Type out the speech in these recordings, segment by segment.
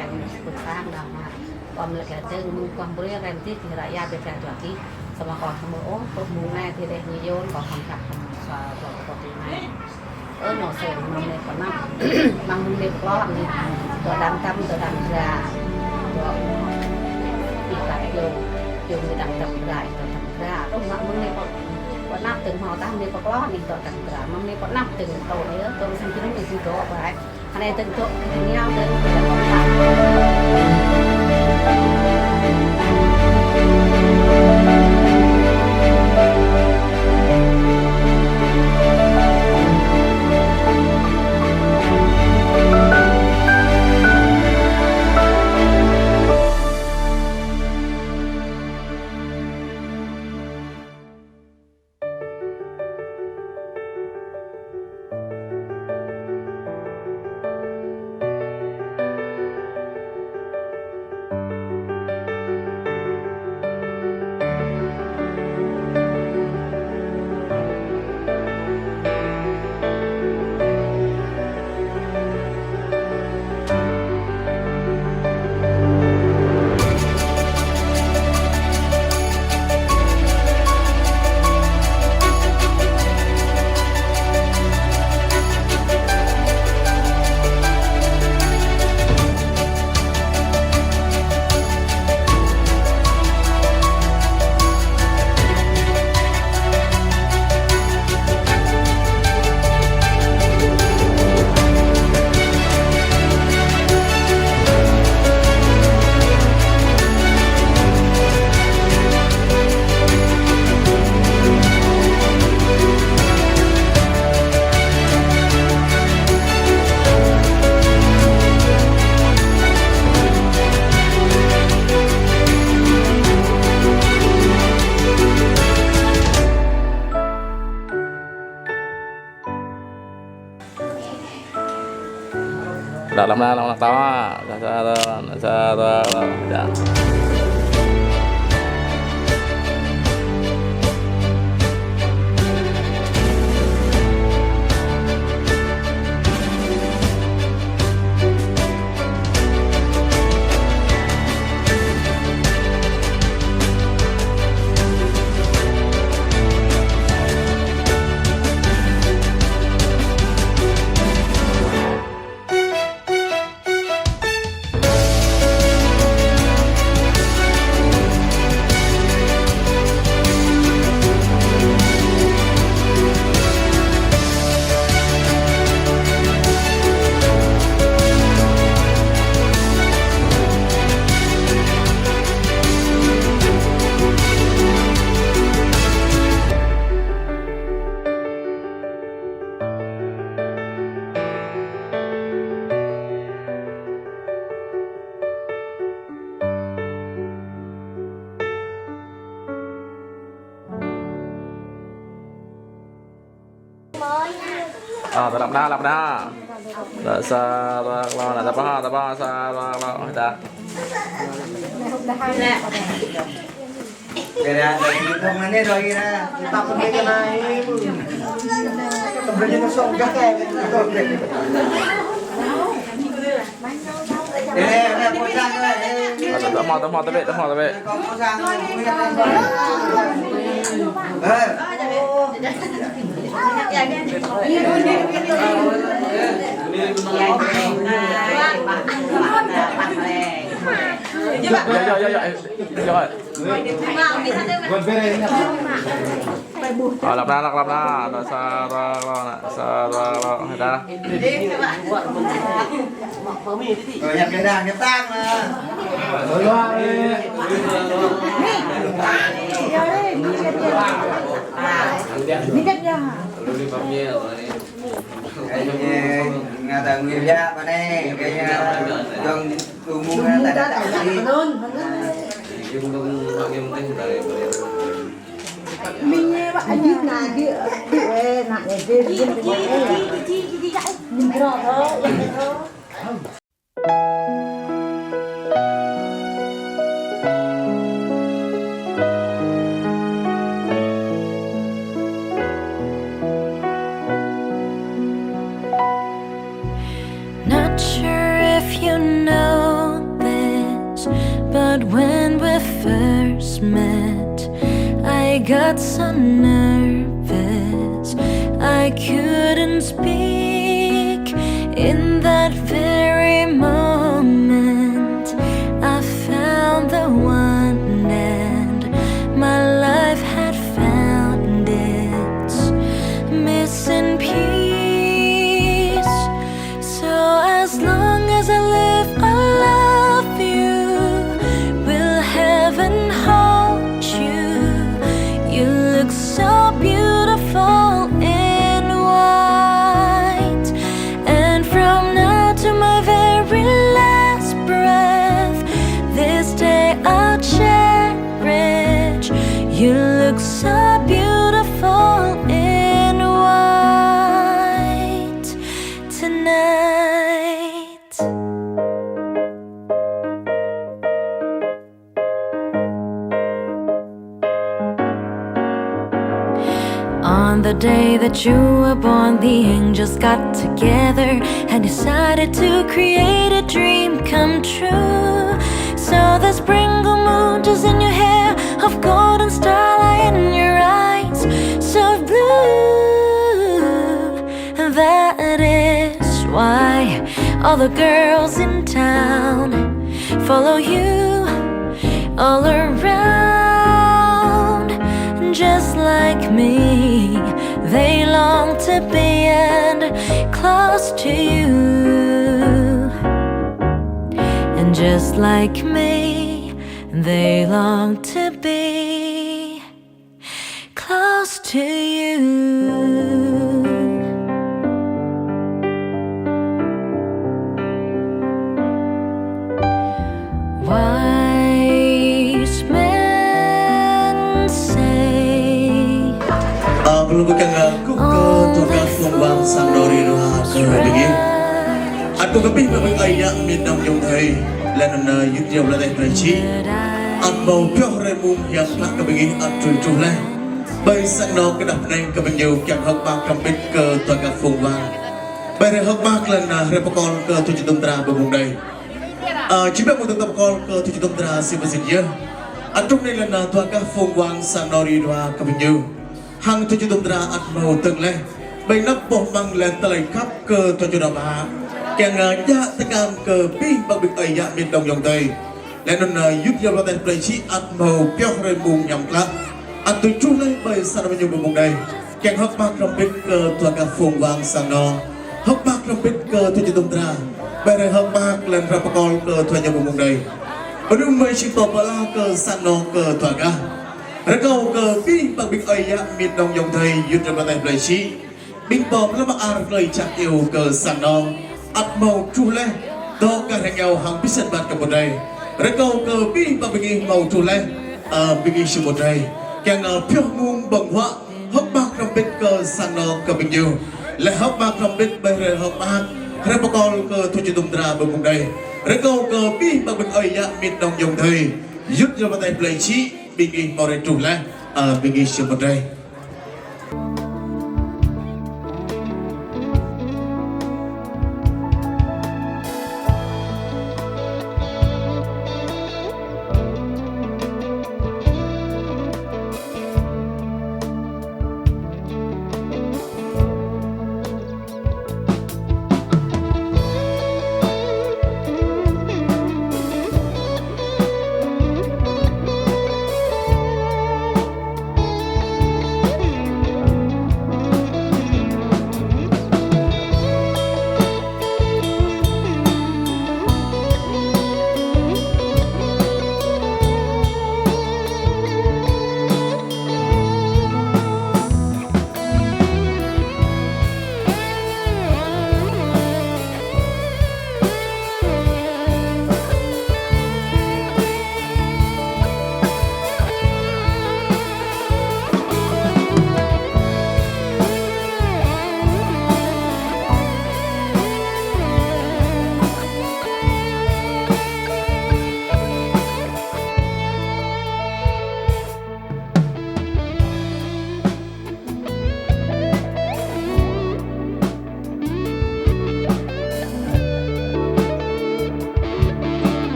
yang besar dah mah còn lại là chơi mừng còn bữa em tiếp thì lại ra được cả chỗ kỹ sama còn không ốm không muốn này thì đây nhiều còn không chặt xóa rồi có tiền này nó sồn năm này còn năm này có gì tờ đam tâm tờ đam ra rồi đi lại vô người đam tâm lại tờ đam ra lúc mà mừng này có năm từng họ tam này có lo mình tờ đam ra mừng này có năm từng tổ nữa tôi xin cái này xin tổ vậy anh em từng tổ thì nhau tới là còn lại làm ra làm to ra làm đa là sa lo là ta ba sa lo ta cái này không anh ấy rồi ra tập cái này tập cái nó xong các cái đây có sang rồi tao mò tao về có sang làm ra là sa lo ta nhập cái đàn cái tang mà nhà ta nguyên gia bên đây cái nhà trong tu mua ta đã đi mình nghe bạn như là địa nặng này kia đi mình rõ thôi. Not sure if you know But when we first met, I got so nervous I couldn't speak. In that very moment I found the one, and my life had found its missing piece. So as long as I live, I love you. Will heaven hold you? You look so beautiful in white. And from now to my very last breath, this day I'll cherish. You look so beautiful in white tonight. On the day that you were born, the angels got together and decided to create a dream come true. So the sprinkle moon is in your hair, of golden starlight in your eyes, so blue. And that is why all the girls in town follow you all around. Just like me, they long to be and close to you. And just like me, they long to be close to you. Wise men say Belum bukan aku ke tukang tumbang sang nori roha ke begini. Aku kepih memang ayah minum yang thầy lên yết dầu là đây phải chi. Anh bầu cho remum yang tak ke begini anh trùi lên. Bây sang nó cái đập này ke nhiều chẳng học bạc cầm bít ke tukang tumbang. Bây giờ học bạc lên repokol ke tujuh tentara bebung đây. Chỉ biết một tập con ke tujuh tentara si mesin je. Anh trong này lên tukang tumbang sang nori roha ke nhiều. Hang tujuh tentara at mau teng leh, bay nắp bom băng lên tay khắp cơ tujuh nama, keng ya tekan ke pi bang big ay ya miền đông dòng tây, lên non yuk ya loten pleci at mau piok rembung nhầm klap, at tujuh leh bay sana menyubu bung đây, keng hok bak rompit ke tuaka phung wang sang no, hok bak rompit ke tujuh tentara, bay re hok bak lên rapakol ke tuanya bung đây, baru mai cipta pala ke sana ke tuaka. Rekau ke pi bang big ay ya miền đông dòng thầy yut ra tay pleci bing bom lama ar lời chặt yêu ke sana at mau chu le do ka rengau hang pisan bat ke bodai rekau ke pi bang big mau chu le big shi bodai kang pyo mung bang hwa hok bak rompit ke sana ke bing yu le hok bak rompit bay re hok bak repokol ke tujuh tentara bung đây rekau ke pi bang big ay ya miền đông dòng thầy yut ra tay pleci Bigi more tu lah, bigi sebenarnya.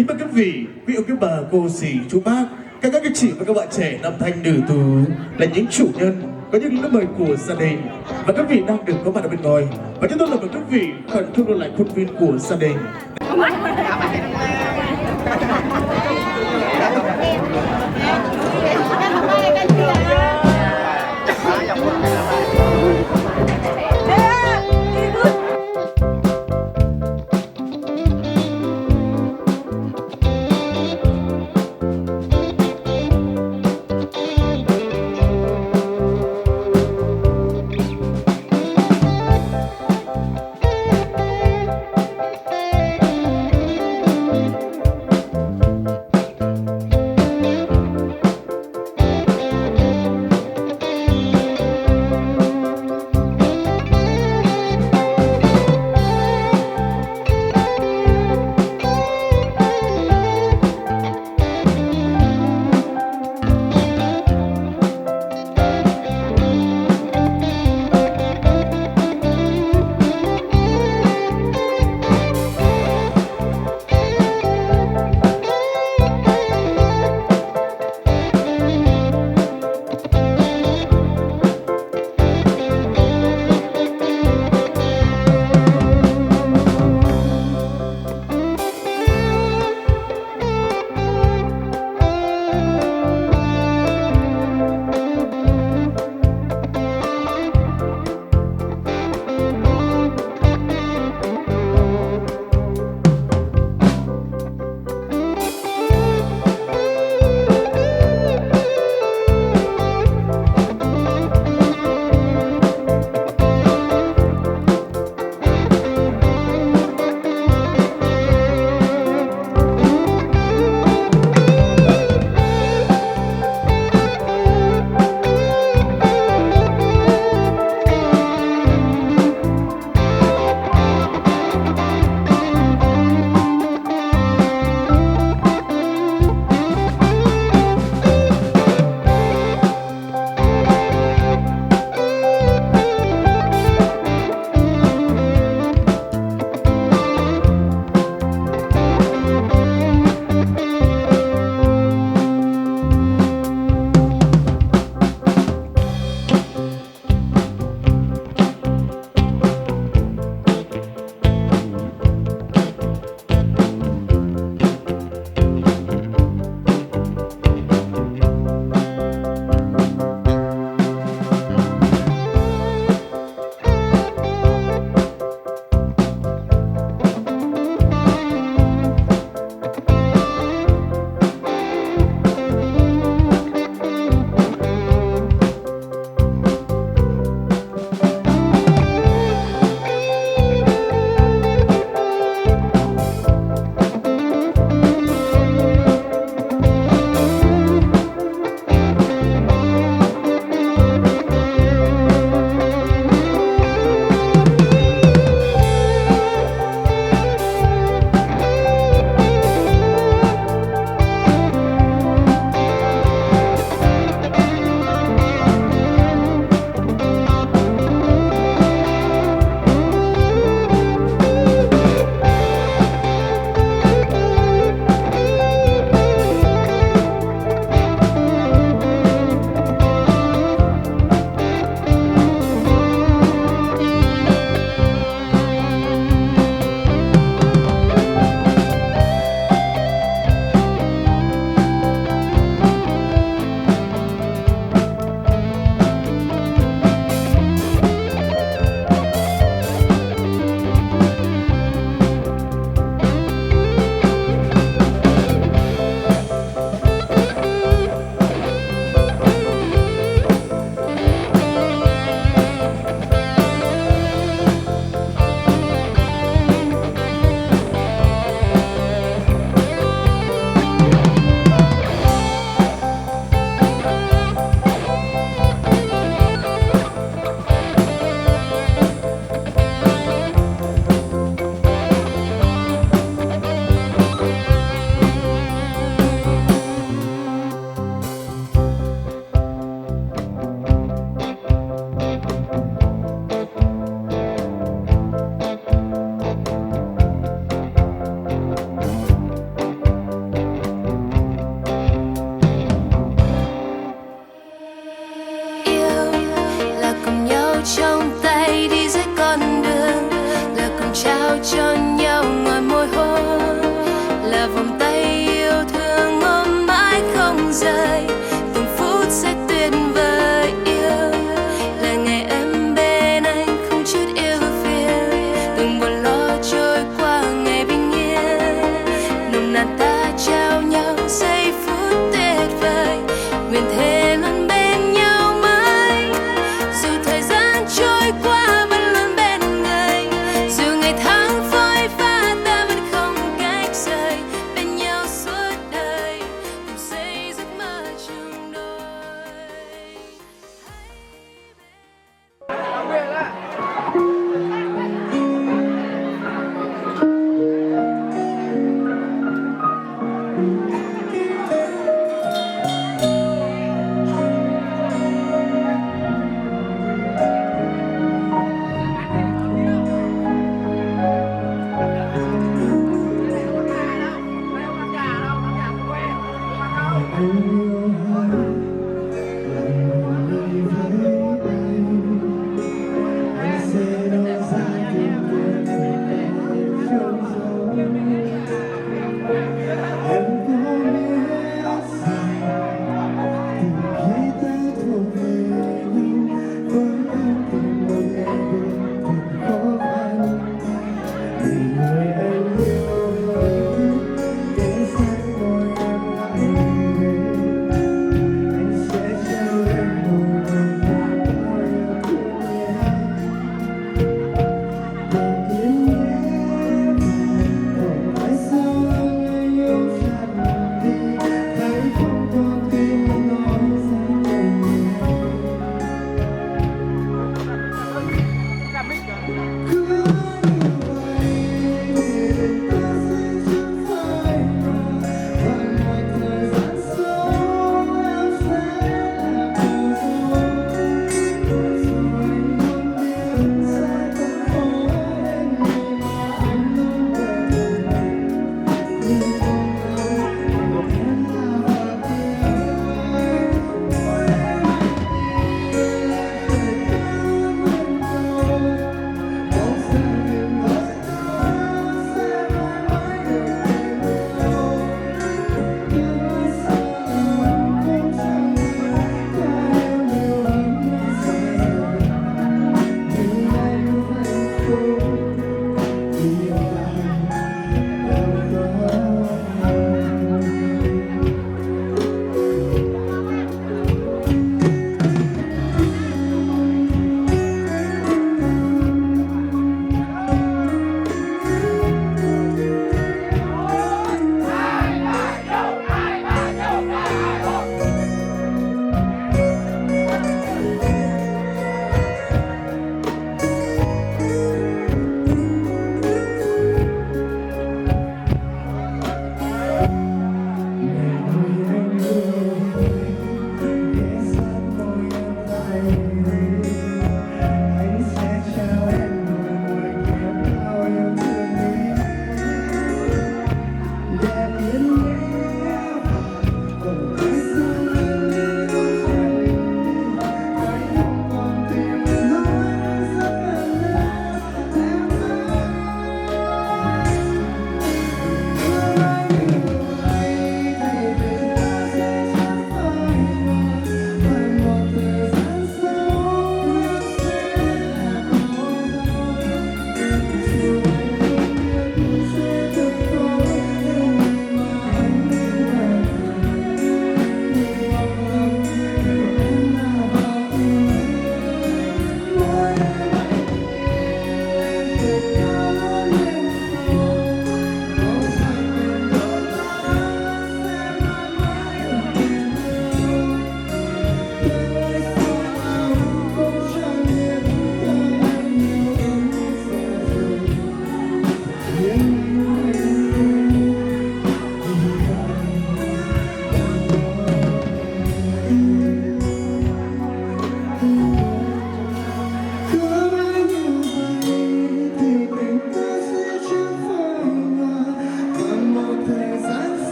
Kính mời quý vị, quý ông quý bà, cô dì, chú bác, các chị và các bạn trẻ, nam thanh nữ tú là những chủ nhân có những lời mời của gia đình và quý vị đang được có mặt ở bên ngoài, và chúng tôi là mời quý vị khẩn trương đưa lại khuôn viên của gia đình.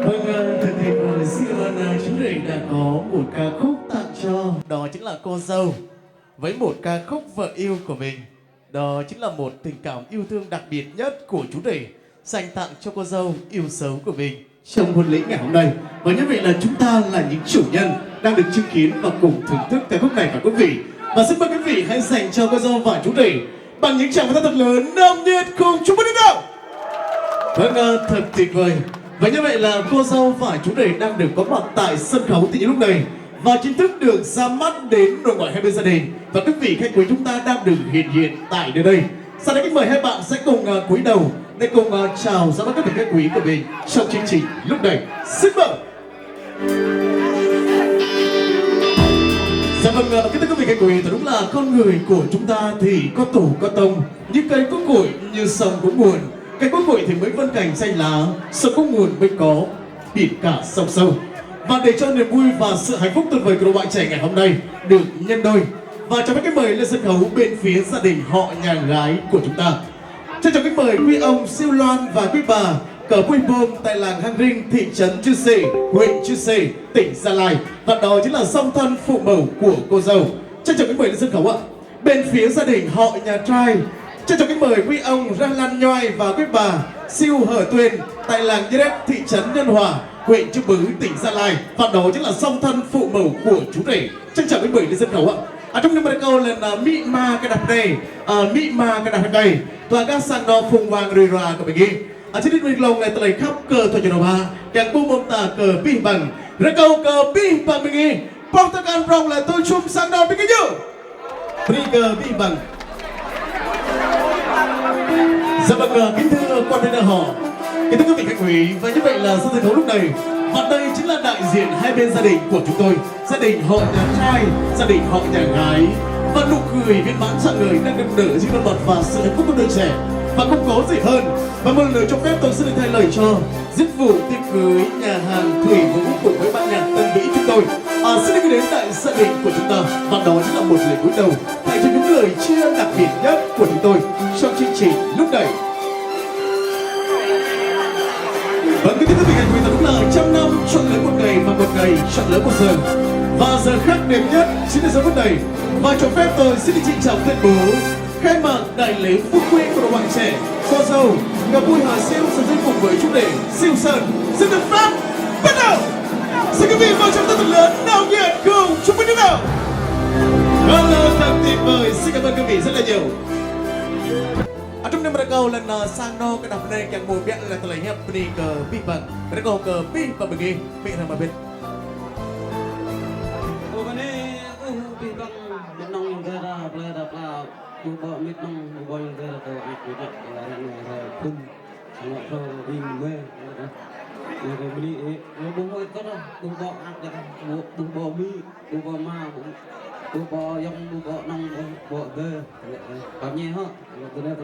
Vâng, thật thì xin cảm ơn chú rể đã có một ca khúc tặng cho. Đó chính là cô dâu với một ca khúc vợ yêu của mình. Đó chính là một tình cảm yêu thương đặc biệt nhất của chú rể dành tặng cho cô dâu yêu dấu của mình trong hôn lễ ngày hôm nay. Và như vậy là chúng ta là những chủ nhân đang được chứng kiến và cùng thưởng thức ca khúc này, và quý vị. Và xin mời quý vị hãy dành cho cô dâu và chú rể bằng những tràng pháo tay thật lớn, nồng nhiệt cùng chúc mừng đến đâu. Vâng, thật tuyệt vời. Và như vậy là cô dâu và chú rể đang được có mặt tại sân khấu từ những lúc này và chính thức được ra mắt đến nội ngoại hai bên gia đình. Và quý vị khách quý chúng ta đang được hiện diện tại nơi đây. Sau đây kính mời hai bạn sẽ cùng cúi đầu để cùng chào ra mắt các vị khách quý của mình trong chương trình lúc này. Xin mời. Dạ vâng, kính thưa quý vị khách quý, thật đúng là con người của chúng ta thì có tổ có tông, như cây có cội, như sông có nguồn. Cây có cội thì mới vân cành xanh lá, sông có nguồn mới có biển cả sông sâu. Và để cho niềm vui và sự hạnh phúc tuyệt vời của đội bạn trẻ ngày hôm nay được nhân đôi, và cho phép kính mời lên sân khấu bên phía gia đình họ nhà gái của chúng ta. Trân trọng kính mời quý ông Siêu Loan và quý bà cờ Puih tại làng Hang Rinh, thị trấn Chư Sê, huyện Chư Sê, tỉnh Gia Lai. Và đó chính là song thân phụ mẫu của cô dâu. Trân trọng kính mời lên sân khấu ạ. Bên phía gia đình họ nhà trai, trân trọng kính mời quý ông Ra Lan Nhoai và quý bà Siêu Hở Tuyền tại làng Jrai, thị trấn Nhân Hòa, huyện Chư Bứ, tỉnh Gia Lai. Và đó chính là song thân phụ mẫu của chú rể. Trân trọng kính mời lên sân khấu ạ. Trong những bài câu lần mỹ ma cái đạp này, mỹ ma cái đạp này, toàn các sang đó phùng vàng rơi ra của mình đi. Trên đích mình lòng này tôi lấy khắp cờ thôi cho nó ba, càng bu mông ta cờ pi bằng, ra câu cờ pi bằng mình đi. Phong tất cả rong là tôi chung sang đó biết cái gì? Pi cờ pi bằng. Dạ vâng, kính thưa quan viên họ, kính thưa quý vị khách quý, và như vậy là sân sân khấu lúc này. Và đây chính là đại diện hai bên gia đình của chúng tôi, gia đình họ nhà trai, gia đình họ nhà gái. Và nụ cười viên mãn tràn người đang được nở trên khuôn mặt và sự hạnh phúc của đôi trẻ. Và không có gì hơn. Và một lời cho phép tôi xin được thay lời cho dịch vụ tiệc cưới nhà hàng Thủy Vũ cùng với ban nhạc Tân Mỹ chúng tôi xin được đến tại gia đình của chúng ta. Và đó chính là một lời cúi đầu thay cho những lời chia đặc biệt nhất của chúng tôi trong chương trình lúc này. Vâng, kính thưa quý vị khách quý, đúng là trăm năm chọn lấy một ngày và một ngày chọn lấy một giờ. Và giờ khắc đẹp nhất chính là giờ phút này. Và cho phép tôi xin được trịnh trọng tuyên bố khai mạc đại lễ phúc quy của đội bạn trẻ cô dâu gặp Puih siêu sẽ dưới cùng với chủ đề siêu sơn xin được phép bắt đầu. Xin quý vị vào trong thật lớn nào nhiệt cùng chúc mừng nào. Vâng, thật tuyệt vời, xin cảm ơn quý vị rất là nhiều. Trong đêm câu lần sang no cái đập này càng mùi biết là tôi lấy hẹp đi cờ bi bằng cái câu cờ bi và bực đi bị thằng mà bên. Ô cái này bi bằng bên nông người ta là bu bò mít nông bu bò người ta có ăn củ nhặt là người phun ngọt rồi đi mê người ta đi nó bu hơi có đâu bu bò ăn cái bu bò mi bu bò ma bu bò yong bu bò nông bu bò bê còn nhẹ hơn từ đây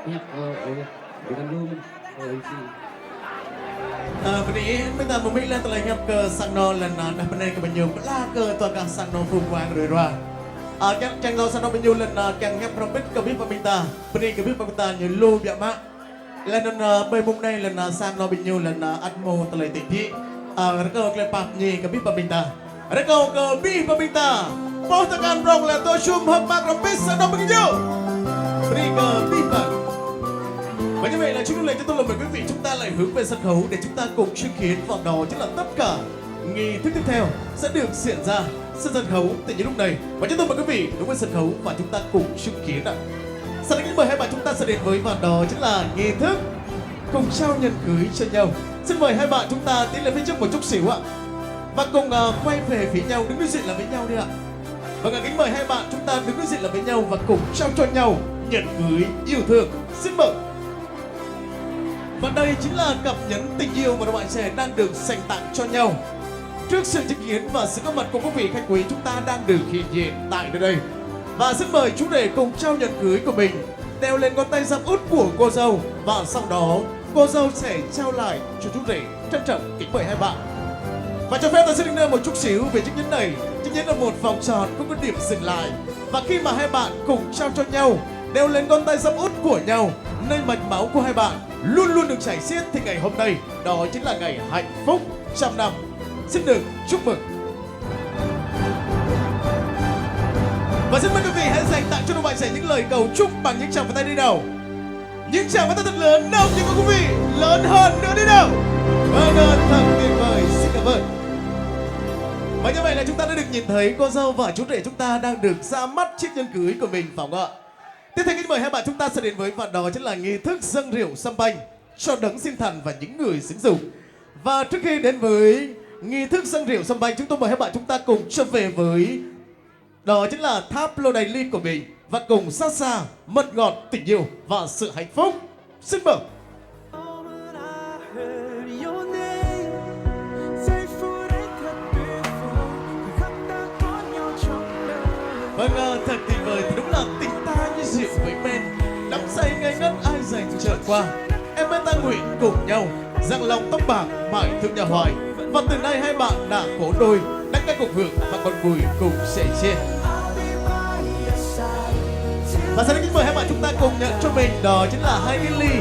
nhặt rồi để làm luôn rồi gì.วันนี้ไม่ตามมุมมิเล่นตัวอะไรครับเกิดสังนอนแล้วนะเป็นในกับเป็นยูล่าเกิดตัวการสังนอนฟูกวางเลยว่าแกงเราสังนอนเป็นยูแล้วนะแกงครับพร้อมเป็นกับพี่ปมิตาเป็นในกับพี่ปมิตาอยู่ลูแบบมะแล้วนั่นไปมุมในแล้วนะสังนอนเป็นยูแล้วนะอัดโมตัวอะไรติดที่แล้วก็เกลปักยี่กับพี่ปมิตาแล้วก็กับพี่ปมิตาพอตะการรองแล้วตัวชุ่มหักมากเราเป็นสังนอนเป็นยูเป็นในกับพี่ป Và như vậy là chúng tôi mời quý vị chúng ta lại hướng về sân khấu để chúng ta cùng chứng kiến và đó chính là tất cả nghi thức tiếp theo sẽ được diễn ra sân khấu tại những lúc này. Và chúng tôi mời quý vị đứng bên sân khấu và chúng ta cùng chứng kiến ạ. Sau đây kính mời hai bạn chúng ta sẽ đến với và đó chính là nghi thức cùng trao nhẫn cưới cho nhau. Xin mời hai bạn chúng ta tiến lên phía trước một chút xíu ạ và cùng quay về phía nhau, đứng đối diện là với nhau đi ạ. Và kính mời hai bạn chúng ta đứng đối diện là với nhau và cùng trao cho nhau nhẫn cưới yêu thương. Xin mời. Và đây chính là cặp nhẫn tình yêu mà đội bạn trẻ đang được dành tặng cho nhau. Trước sự chứng kiến và sự có mặt của quý vị khách quý chúng ta đang được hiện diện tại nơi đây. Và xin mời chú rể cùng trao nhẫn cưới của mình đeo lên ngón tay giáp út của cô dâu. Và sau đó cô dâu sẽ trao lại cho chú rể. Trân trọng kính mời hai bạn. Và cho phép tôi xin đứng một chút xíu về chiếc nhẫn này. Chiếc nhẫn là một vòng tròn không có điểm dừng lại. Và khi mà hai bạn cùng trao cho nhau đeo lên ngón tay giáp út của nhau, nơi mạch máu của hai bạn luôn luôn được chảy xiết thì ngày hôm nay đó chính là ngày hạnh phúc trăm năm. Xin được chúc mừng. Và xin mời quý vị hãy dành tặng cho đôi bạn trẻ những lời cầu chúc bằng những tràng pháo tay đi nào. Những tràng pháo tay thật lớn nào như quý vị, lớn hơn nữa đi nào. Vâng, thật tuyệt vời, xin cảm ơn. Và như vậy là chúng ta đã được nhìn thấy cô dâu và chú rể chúng ta đang được ra mắt chiếc nhẫn cưới của mình, phải không ạ? Tiếp theo kính mời hai bạn chúng ta sẽ đến với phần đó chính là nghi thức dâng rượu sâm banh cho đấng sinh thần và những người xứng dục. Và trước khi đến với nghi thức dâng rượu sâm banh, chúng tôi mời hai bạn chúng ta cùng trở về với đó chính là tháp lô đài ly của mình và cùng sát xa mật ngọt tình yêu và sự hạnh phúc. Xin mời. Vâng, thật tuyệt vời, thì đúng là tình ta như rượu với men, đắm say ngây ngất ai dành trở qua. Em với ta nguyện cùng nhau rằng lòng tóc bạc mãi thương nhà hoài. Và từ nay hai bạn đã có đôi, đắng cay cùng hưởng và còn vui cùng sẻ chia. Và sau đây kính mời hai bạn chúng ta cùng nhận cho mình đó chính là 2 cái ly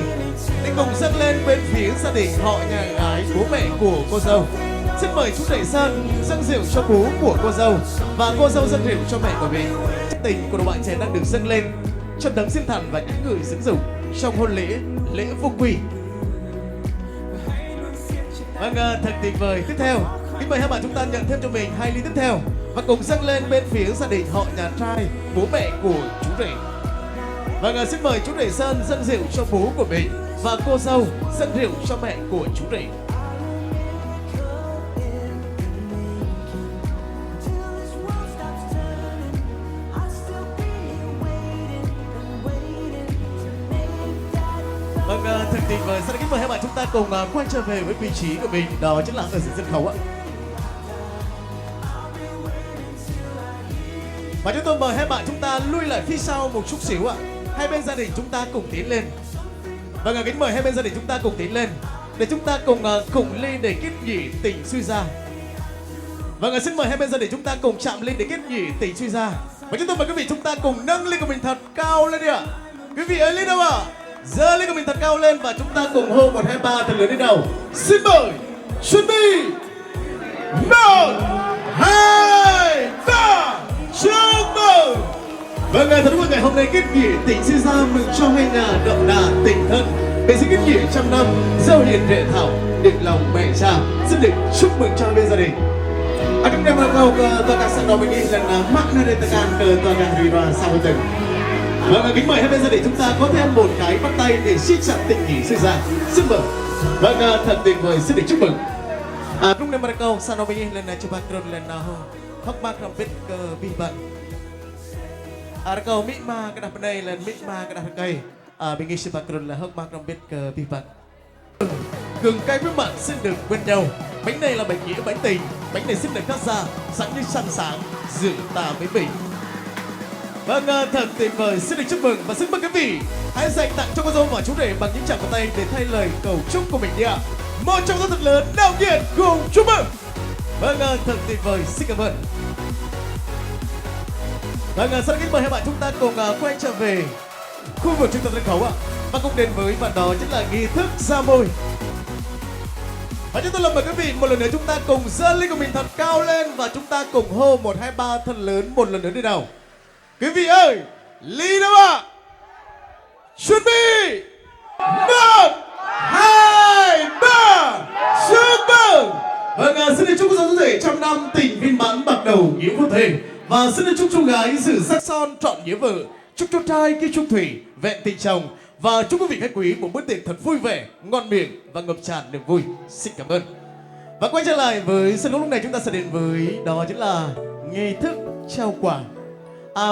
để cùng dâng lên bên phía gia đình họ nhà gái, bố mẹ của cô dâu. Xin mời chú rể Sơn dâng rượu cho bố của cô dâu và cô dâu dâng rượu cho mẹ của mình. Tình của đôi bạn trẻ đang được dâng lên cho đấng sinh thần và những người xứng dục trong hôn lễ vô quy. Vâng, thật tuyệt vời. Tiếp theo, kính mời hai bạn chúng ta nhận thêm cho mình 2 ly tiếp theo và cùng dâng lên bên phía gia đình họ nhà trai, bố mẹ của chú rể. Vâng, xin mời chú rể Sơn dâng rượu cho bố của mình và cô dâu dâng rượu cho mẹ của chú rể. Vâng, thật tuyệt vời. Sau đây kính mời hai bạn chúng ta cùng quay trở về với vị trí của mình, đó chính là ở dưới sân khấu ạ. Và chúng tôi mời hai bạn chúng ta lui lại phía sau một chút xíu ạ. Hai bên gia đình chúng ta cùng tiến lên. Vâng, kính mời hai bên gia đình chúng ta cùng tiến lên để chúng ta cùng ly để kết nhị tình suy ra. Vâng, xin mời hai bên gia đình chúng ta cùng chạm ly để kết nhị tình suy ra. Và chúng tôi mời quý vị chúng ta cùng nâng ly của mình thật cao lên đi ạ. Quý vị ơi, ly đâu ạ? Giơ ly của mình thật cao lên và chúng ta cùng hô 1, 2, 3 thật lớn đi nào. Xin mời, chuẩn bị, 1, 2, 3, chúc mừng. Vâng, thật đúng là ngày hôm nay kết nghĩa tình sinh ra mừng cho hai nhà đậm đà tình thân. Để xin kết nghĩa trăm năm, giàu hiền rệ thảo, được lòng mẹ cha. Xin được chúc mừng cho bên gia đình. Chúng ta mời câu tòa cả sẵn đó mình nghĩ rằng mắc nơi đây ta can cờ tòa cả rì và sao với từng. Vâng, kính mời hai bên gia đình chúng ta có thêm một cái bắt tay để siết chặt tình nghĩa sinh ra. Xin mời. Vâng, thật tuyệt vời, xin được chúc mừng. Chúng ta mời câu sẵn đó mình nghĩ lần này cho bác rôn lần nào hốc bác rộng biết cờ bi bận. Câu mỹ ma cái đạp này là mỹ ma cái đạp cây. Mình nghĩ sự bạc là hốc bác rộng biết cờ bi bận. Gừng cay với mặn xin được bên nhau. Bánh này là bánh nghĩa bánh tình. Bánh này xin được cắt ra sẵn như săn sáng dự ta với mình. Vâng, thật tuyệt vời, xin được chúc mừng và xin mời quý vị hãy dành tặng cho cô dâu và chú rể bằng những tràng pháo tay để thay lời cầu chúc của mình đi ạ. Một trong rất thật lớn, đạo nhiệt cùng chúc mừng. Vâng, thật tuyệt vời, xin cảm ơn. Vâng, sau đây mời hai bạn chúng ta cùng quay trở về khu vực trung tâm sân khấu ạ. Và cùng đến với phần đó chính là nghi thức ra môi. Và chúng tôi mời quý vị một lần nữa chúng ta cùng giơ ly của mình thật cao lên và chúng ta cùng hô 1, 2, 3 thật lớn một lần nữa đi nào. Quý vị ơi, ly đâu ạ? Chuẩn bị 1, 2, 3, chúc mừng. Vâng, xin được chúc cô dâu chú rể trăm năm tình viên mãn bạc đầu nghĩa vô thể. Và xin được chúc chú gái giữ sắc son trọn nghĩa vợ. Chúc chú trai kia chung thủy vẹn tình chồng. Và chúc quý vị khách quý một bữa tiệc thật vui vẻ, ngon miệng và ngập tràn niềm vui. Xin cảm ơn. Và quay trở lại với sân khấu lúc này chúng ta sẽ đến với đó chính là nghi thức trao quà.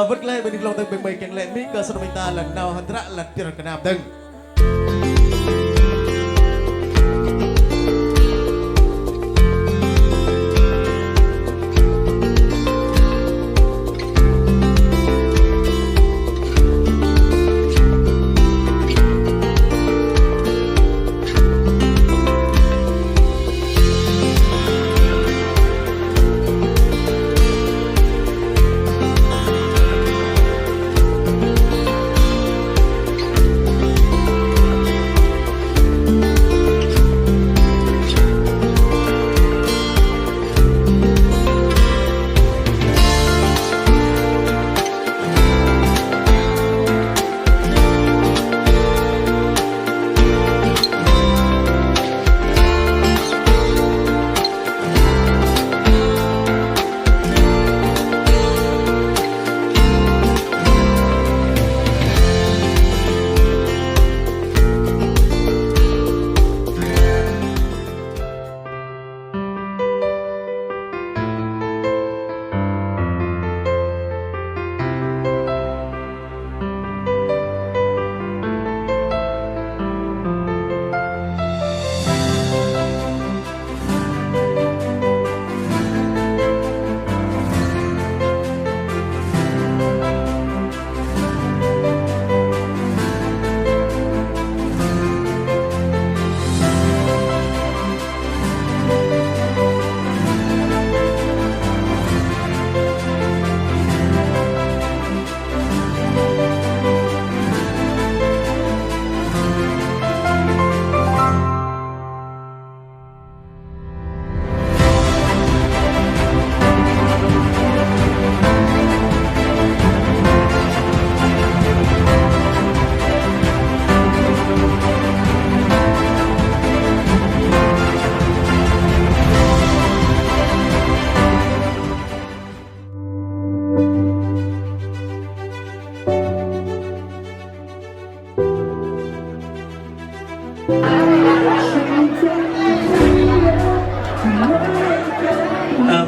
Vượt lên bên lòng tầng bên kèn lệ mỹ cơ sau đó mình ta lần nào hẳn ra lần tiền cả nam tầng.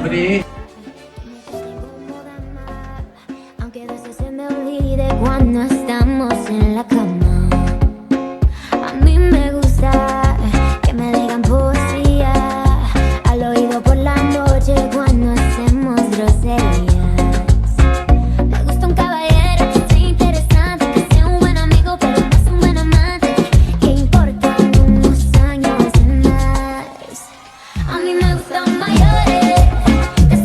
วันนี้ Aunque a veces se me olvide cuando estamos en la cama. A mí me gusta que me digan poesía al oído por la noche cuando hacemos groserías. Me gusta un caballero que sea interesante, que sea un buen amigo pero no es un buen amante. Que importan unos años más. A mí me gustan mayores, que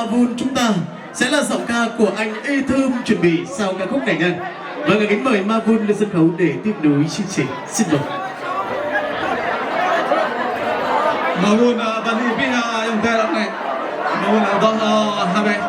Mavun chúng ta sẽ là giọng ca của anh Ê Thơm chuẩn bị sau ca khúc này nha. Vâng, kính mời Mavun lên sân khấu để tiếp nối chương trình. Xin mời. Mavun tadi pihak yang terang ni, Mavun dah habis.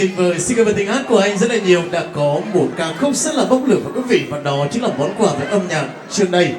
tuyệt vời. Xin cảm ơn tiếng hát của anh rất là nhiều. Đã có một ca khúc rất là bốc lửa và quý vị, và đó chính là món quà về âm nhạc trước đây.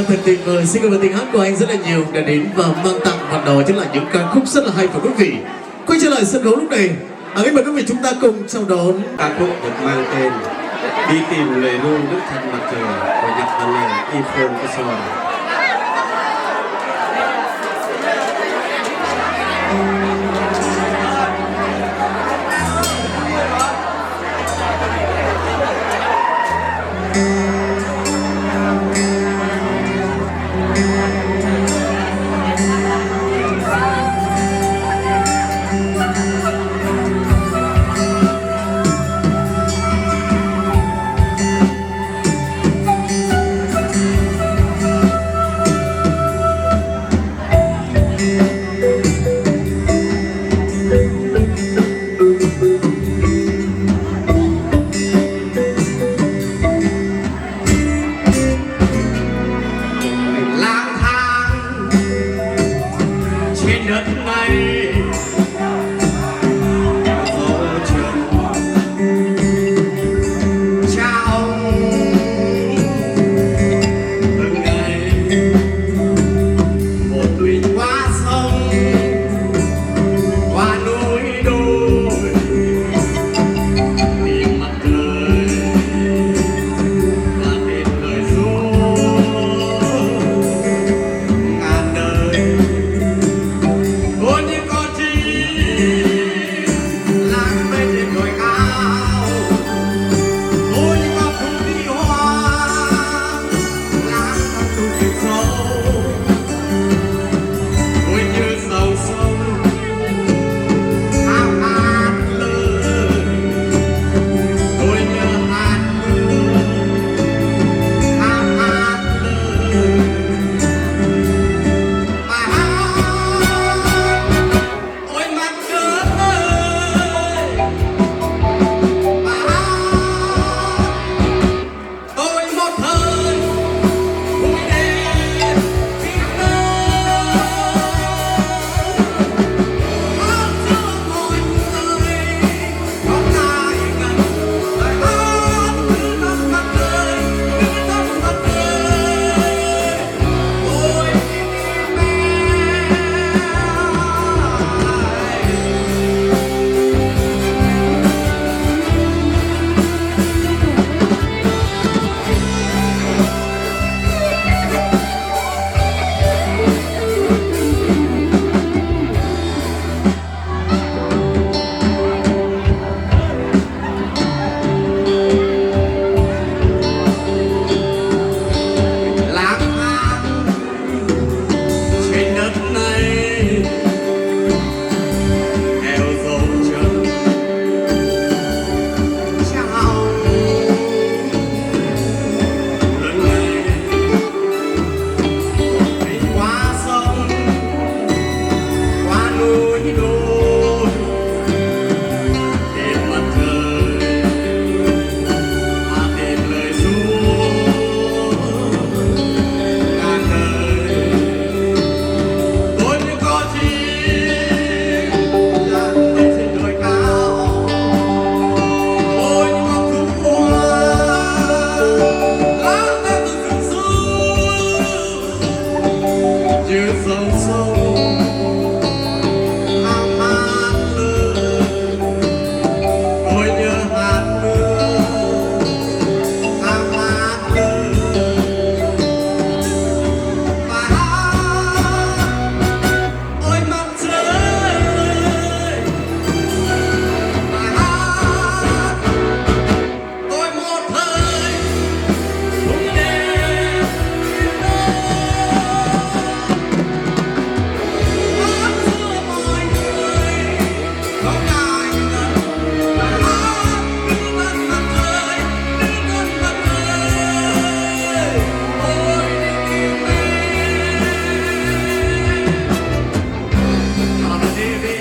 Thật tuyệt vời, xin cảm ơn tiếng hát của anh rất là nhiều đã đến và mang tặng, và đó chính là những ca khúc rất là hay của quý vị. Quay trở lại sân khấu lúc này, kính mời quý vị chúng ta cùng chào đón ca khúc được mang tên Đi tìm lời ru nước thân mặt trời của nhạc văn lời Yvonne Kesson. như dòng sông ám hát lời ôi như hạt mưa ám hát lời bài hát ôi mặt trời bài hát ôi một thời không đêm hát xưa mọi người không ai ngần bài hát đứng gần mặt trời đứng gần mặt trời ôi đi về còn đi về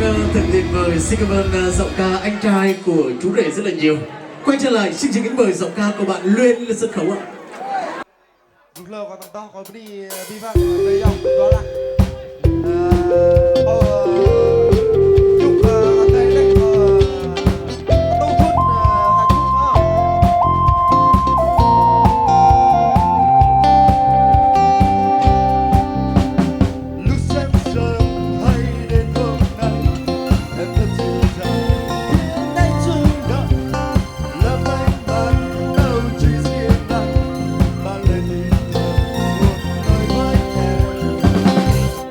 Vâng, thật tuyệt vời. Xin cảm ơn giọng ca anh trai của chú rể rất là nhiều. Quay trở lại, xin kính mời giọng ca của bạn Luyên lên sân khấu ạ. Lúc lâu còn to còn đi vi phạm về dòng đó là chúc tay lên tô chút hạnh phúc lúc xem sớm hay đến hôm nay em thật dịu dàng đến chung đợi là may mắn đâu chỉ riêng anh mà lời tình thầm một nơi với em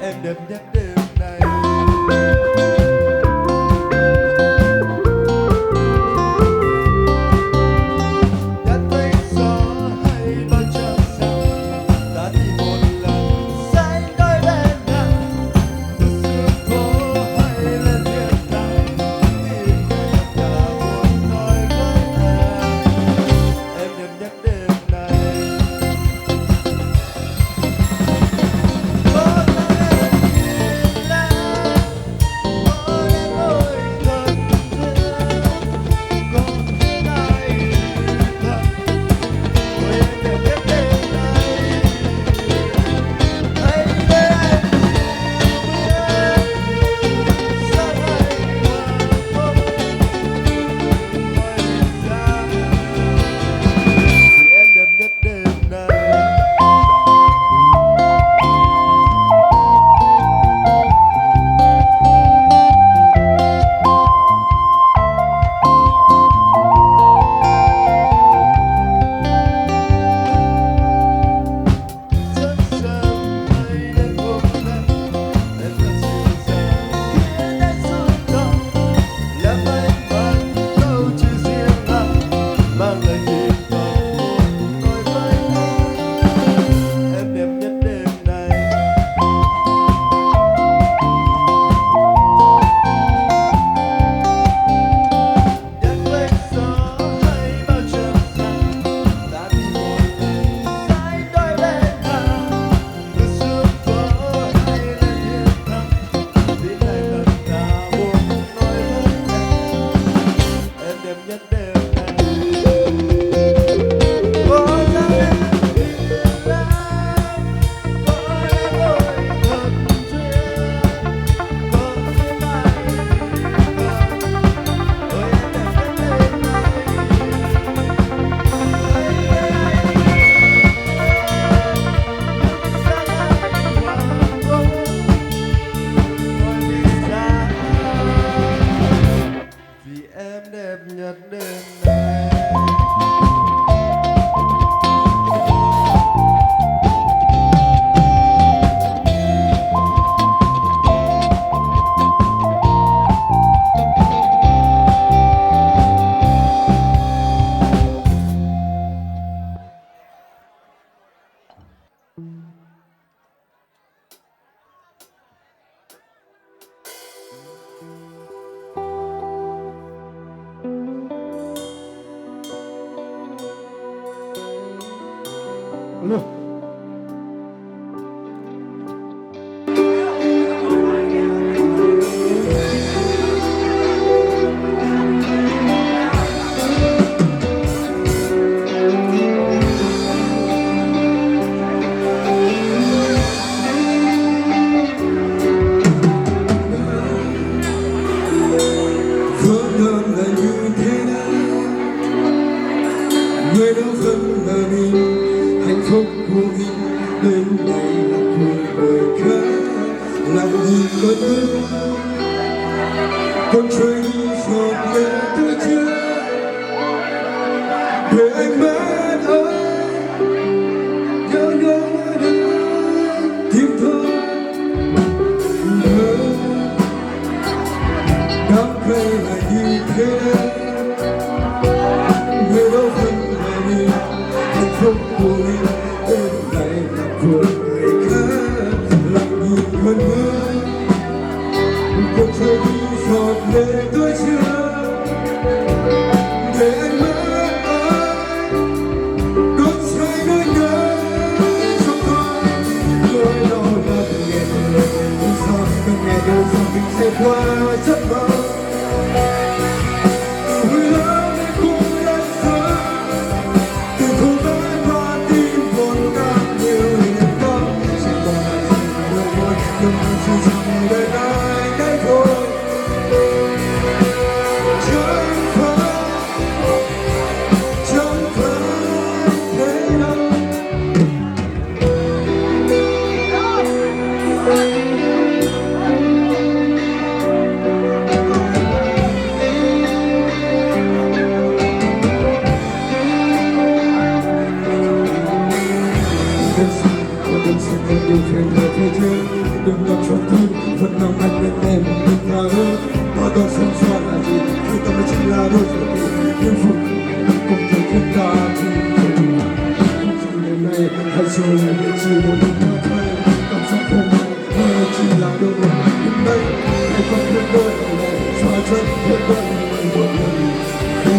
cơn mưa con trôi đi giọt lệ tôi chưa để anh mến ơi nhớ nhớ tim thôi nhớ đắm cây là như thế người đâu vẫn là đi hạnh phúc của mình bên này của người khác lặng nhìn cơn mưa con trôi đi giọt lệ tôi chưa để anh mãi đốt cháy nỗi nhớ trong con nỗi đau là từng ngày sao từng ngày đời sao mình sẽ qua giấc mơ từ vui lớn đến cũng đã xa từ khổ vãi qua tim buồn càng nhiều niềm đau sẽ còn lại gì đôi môi nhưng mà chỉ rằng đời này cái thôi đừng ngập trong thương vẫn nằm anh bên em đừng ngờ hơn bao đau sống xoa là gì khi ta mới chỉ là đôi giờ thì nhưng phục cùng thời chúng ta thì không chỉ đêm nay hay rồi chỉ một đêm hoa thay cảm giác không may hay chỉ là đôi một đêm nay hay không biết đôi này xóa chân biết đôi một lần chỉ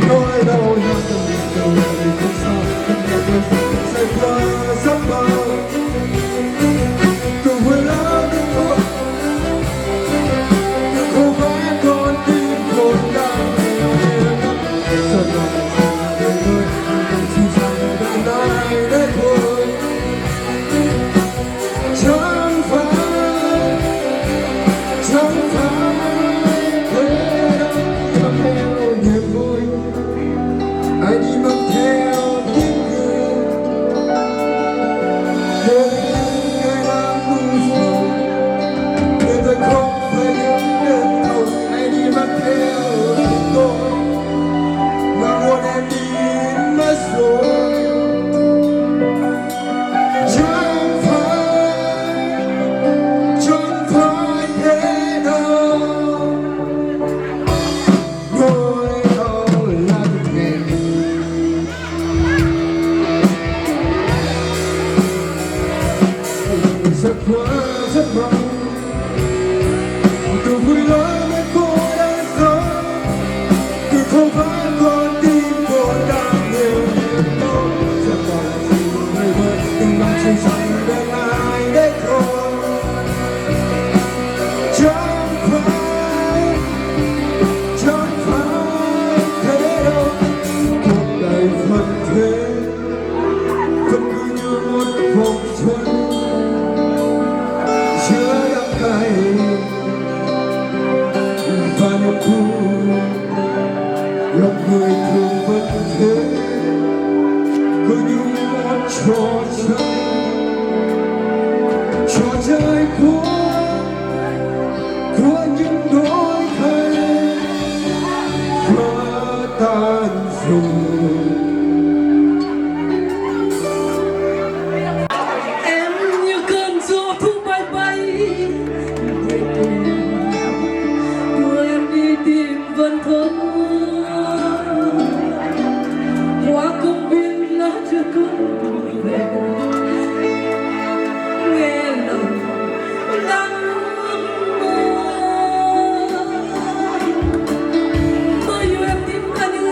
nỗi đau là từng đầu này không sao tất cả tôi sẽ qua giấc mơ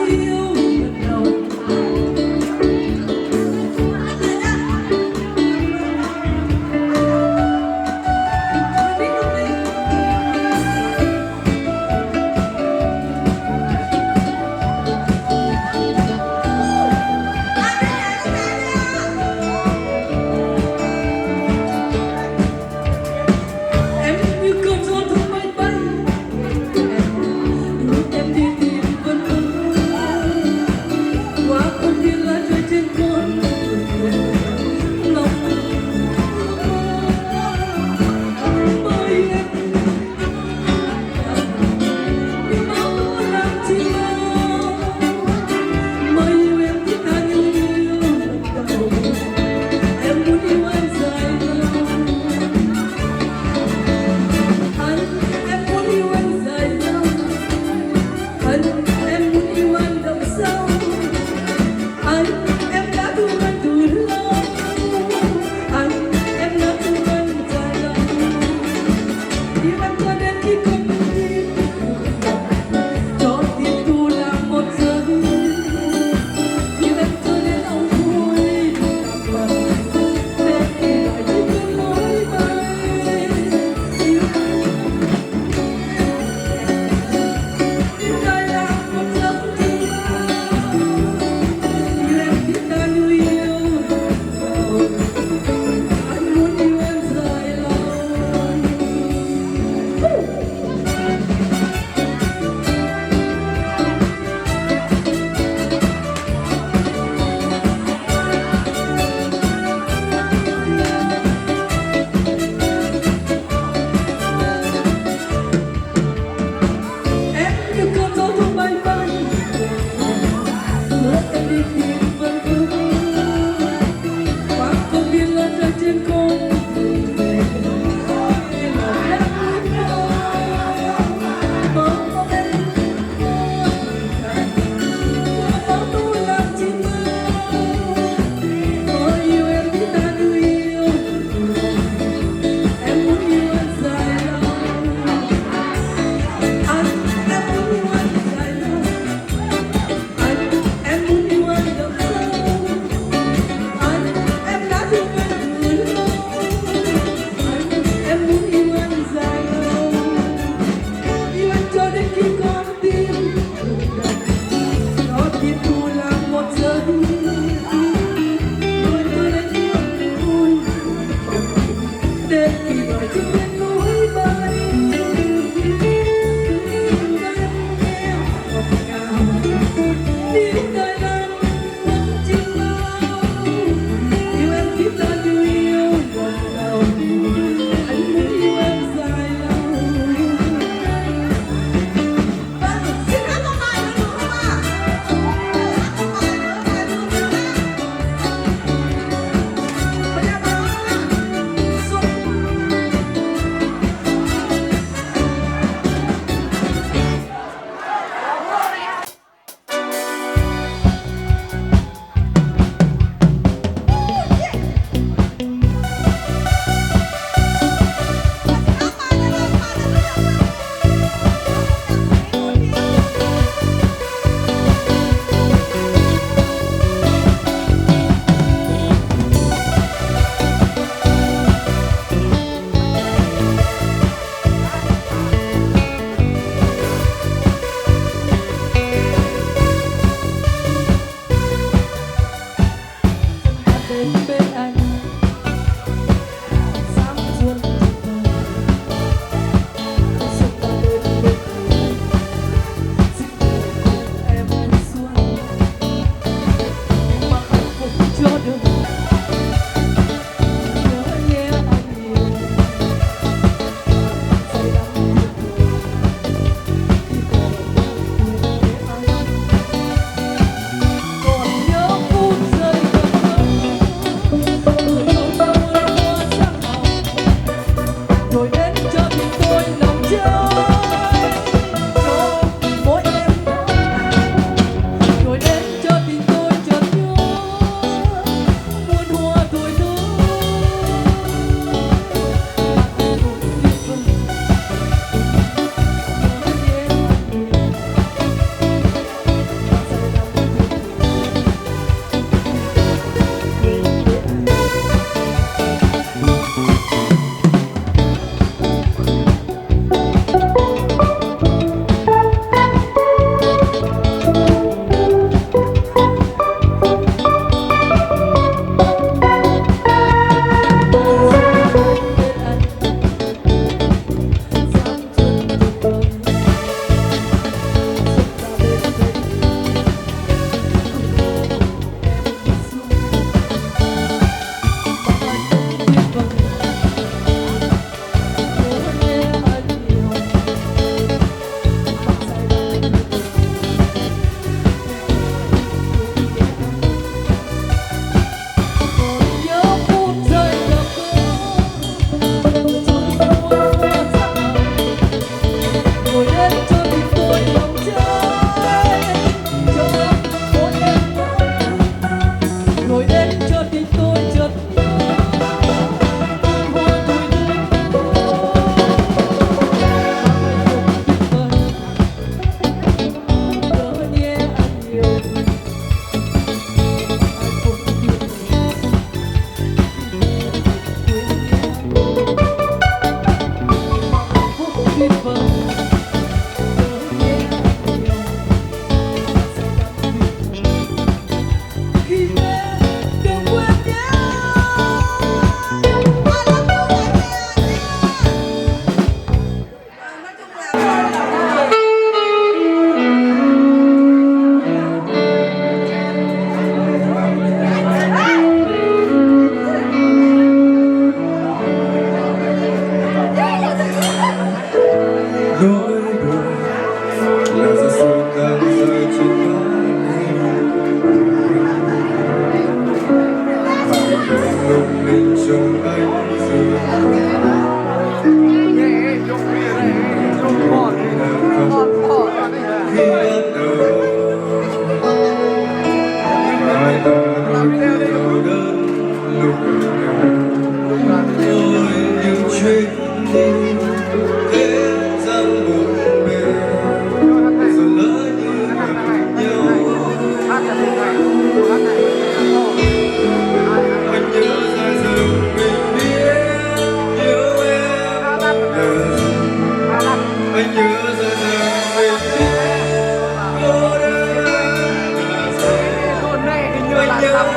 Yêu đến khi đời chỉ bên núi bay tiếng đời lăn vẫn chưa lâu yêu em kiếp ta như yêu lần đầu anh muốn yêu em dài lâu. Xin hát một bài nữa được không ạ? Bên anh sáng xuân xuân ta đến bên xin cùng em xuân mà hạnh phúc cho được nhớ nhé anh nhiều say đắm tuyệt vời khi còn quên anh còn nhớ phút giây rồi đến cho tim tôi lòng chơi cho mỗi em rồi đến cho tim tôi chợt nhớ muôn hoa tuổi thơ hạnh phúc tuyệt vời nhớ nhé anh nhiều say đắm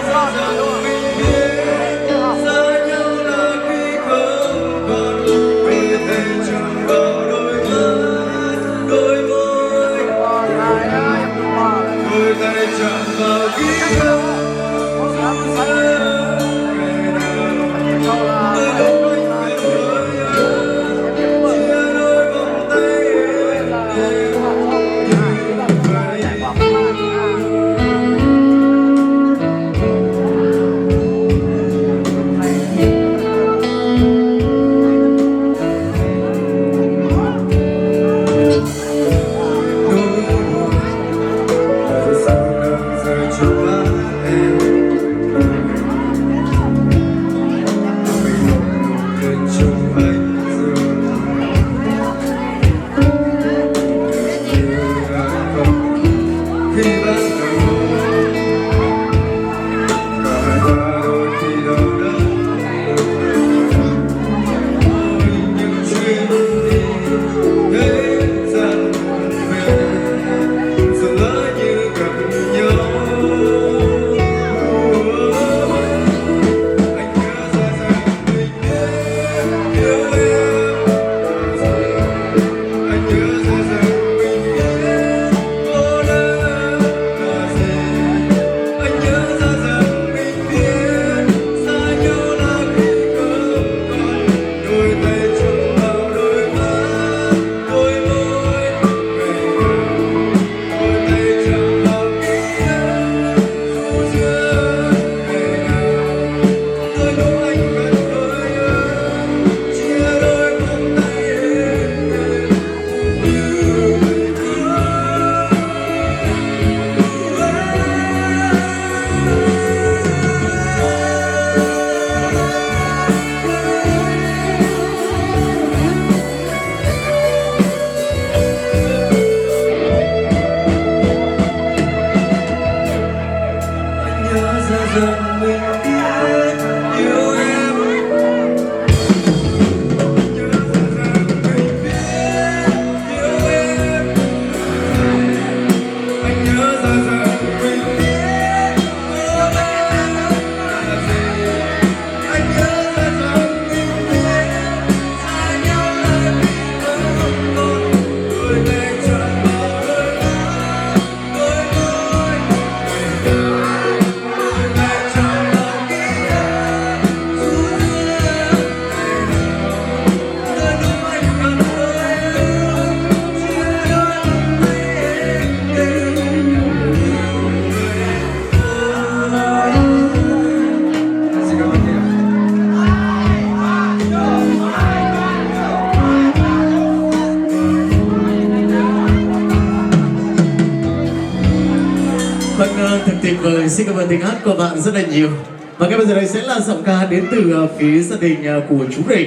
tuyệt vời, xin cảm ơn tiếng hát của bạn rất là nhiều. Và ngay bây giờ đây sẽ là giọng ca đến từ phía gia đình của chú rể.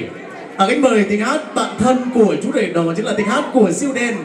Kính mời tiếng hát bạn thân của chú rể, đó chính là tiếng hát của siêu đen.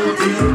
เ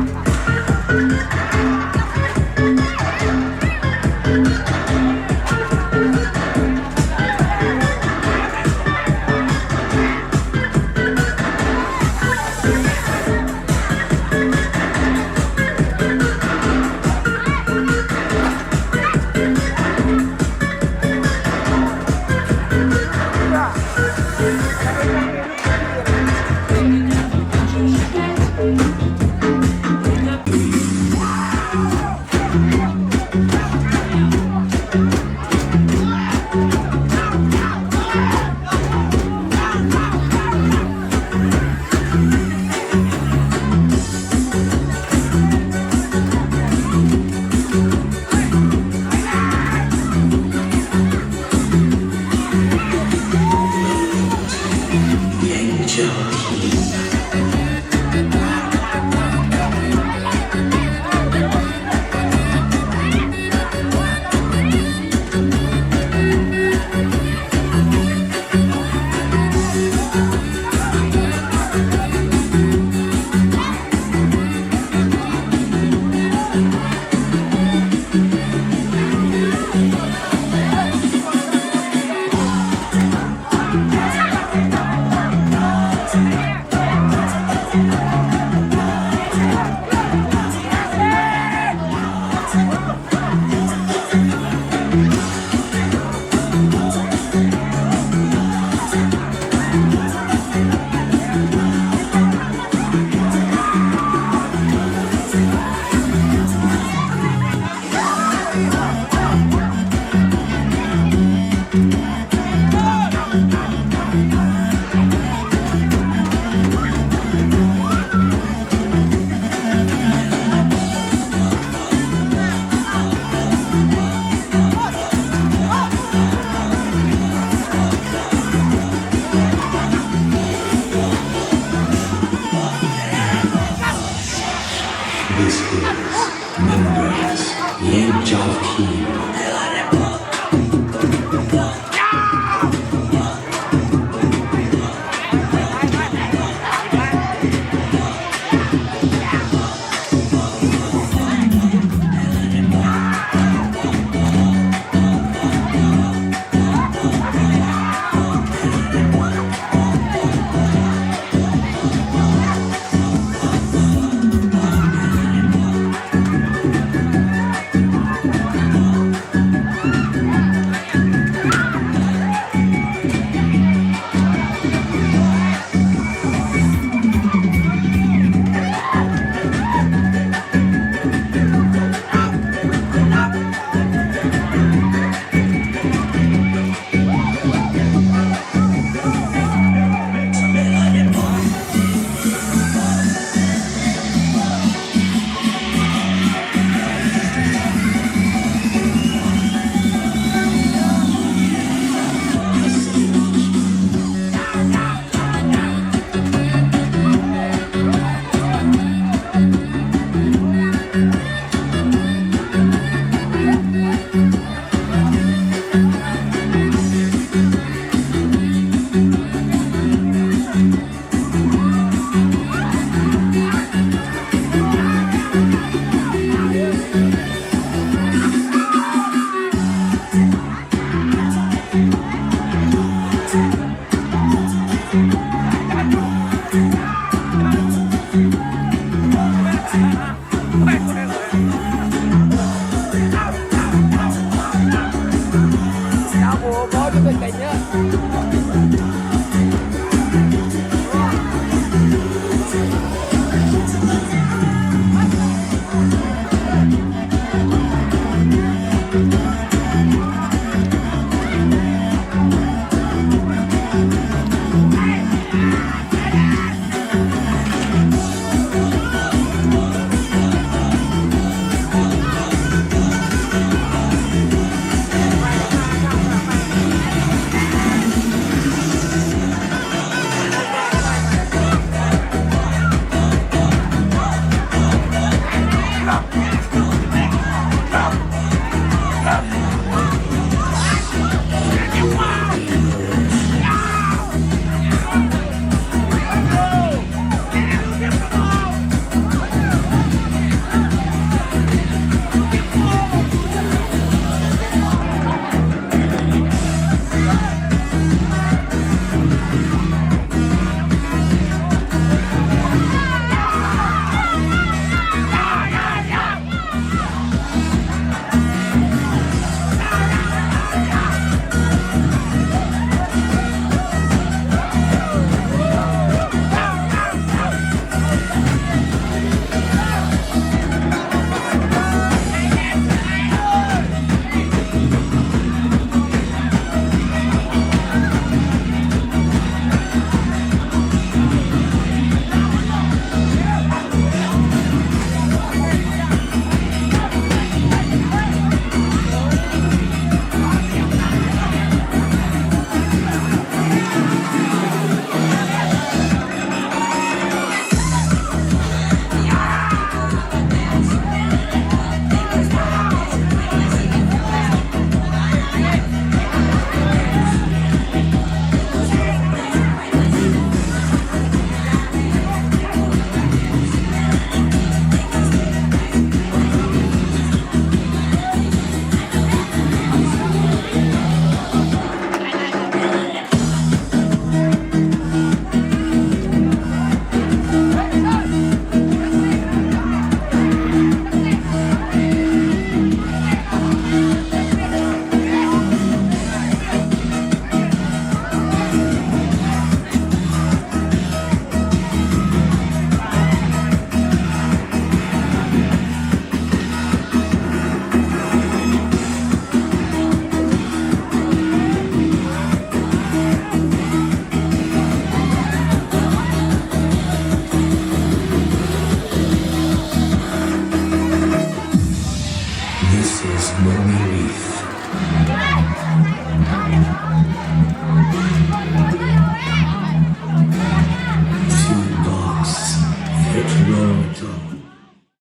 This is no relief.